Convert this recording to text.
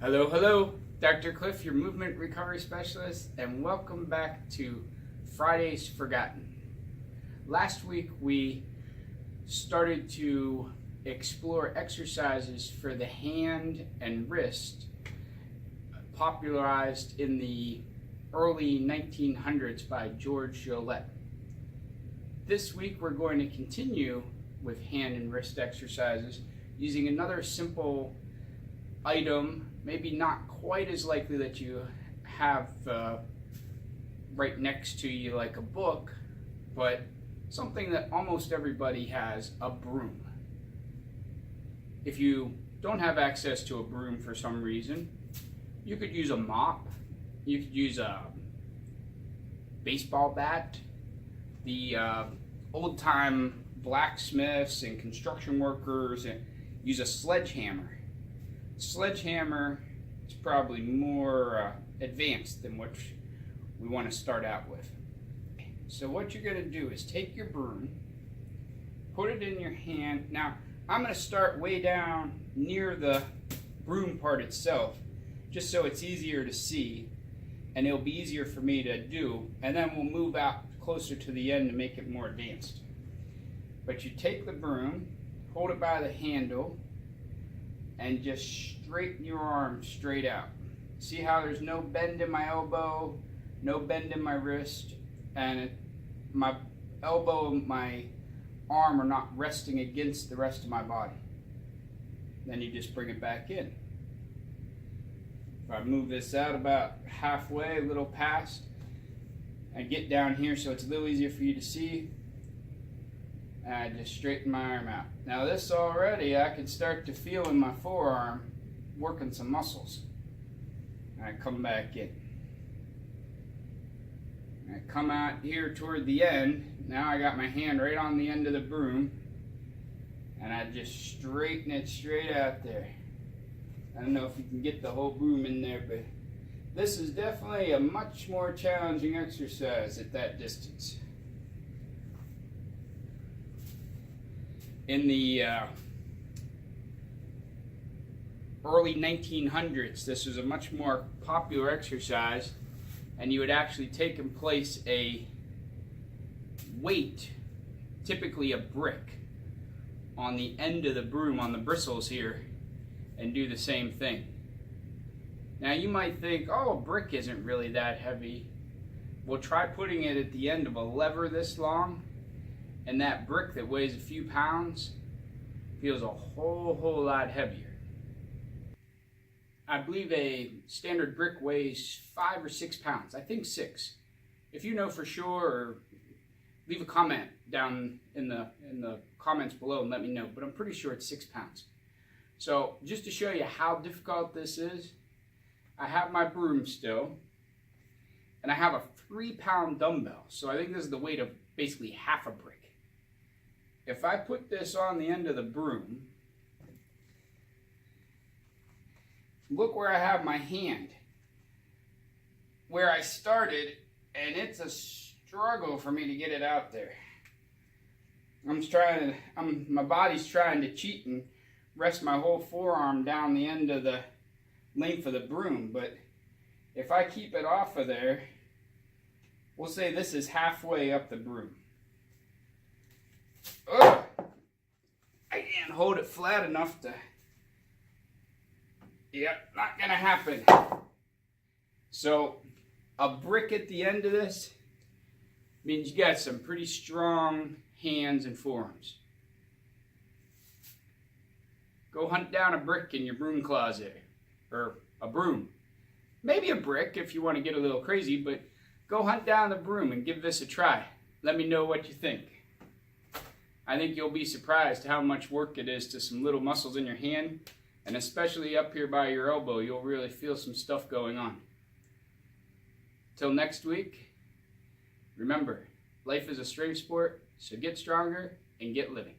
Hello, hello, Dr. Clif, your movement recovery specialist, and welcome back to Fridays Forgotten. Last week we started to explore exercises for the hand and wrist popularized in the early 1900s by Jowett. This week we're going to continue with hand and wrist exercises using another simple item, maybe not quite as likely that you have right next to you like a book, but something that almost everybody has: a broom. If you don't have access to a broom for some reason, you could use a mop, you could use a baseball bat. The old-time blacksmiths and construction workers use a sledgehammer. Sledgehammer is probably more advanced than what we want to start out with. So what you're going to do is take your broom, put it in your hand. Now I'm going to start way down near the broom part itself, just so it's easier to see and it'll be easier for me to do, and then we'll move out closer to the end to make it more advanced. But you take the broom, hold it by the handle, and just straighten your arm straight out. See how there's no bend in my elbow, no bend in my wrist, and my elbow and my arm are not resting against the rest of my body. Then you just bring it back in. If I move this out about halfway, a little past, and get down here so it's a little easier for you to see, and I just straighten my arm out. Now this already, I can start to feel in my forearm working some muscles. And I come back in. And I come out here toward the end. Now I got my hand right on the end of the broom, and I just straighten it straight out there. I don't know if you can get the whole broom in there, but this is definitely a much more challenging exercise at that distance. In the early 1900s, this was a much more popular exercise, and you would actually take and place a weight, typically a brick, on the end of the broom, on the bristles here, and do the same thing. Now you might think, oh, a brick isn't really that heavy. Well, try putting it at the end of a lever this long, and that brick that weighs a few pounds feels a whole lot heavier. I believe a standard brick weighs 5 or 6 pounds. I think 6. If you know for sure, or leave a comment down in the comments below and let me know, but I'm pretty sure it's 6 pounds. So just to show you how difficult this is, I have my broom still, and I have a 3-pound dumbbell. So I think this is the weight of basically half a brick. If I put this on the end of the broom, look where I have my hand, where I started, and it's a struggle for me to get it out there. My body's trying to cheat and rest my whole forearm down the end of the length of the broom, but if I keep it off of there, we'll say this is halfway up the broom. Ugh! I can't hold it flat enough to... Yep, not gonna happen. So a brick at the end of this means you got some pretty strong hands and forearms. Go hunt down a brick in your broom closet, or a broom. Maybe a brick if you want to get a little crazy, but go hunt down the broom and give this a try. Let me know what you think. I think you'll be surprised how much work it is to some little muscles in your hand, and especially up here by your elbow, you'll really feel some stuff going on. Till next week, remember, life is a strength sport, so get stronger and get living.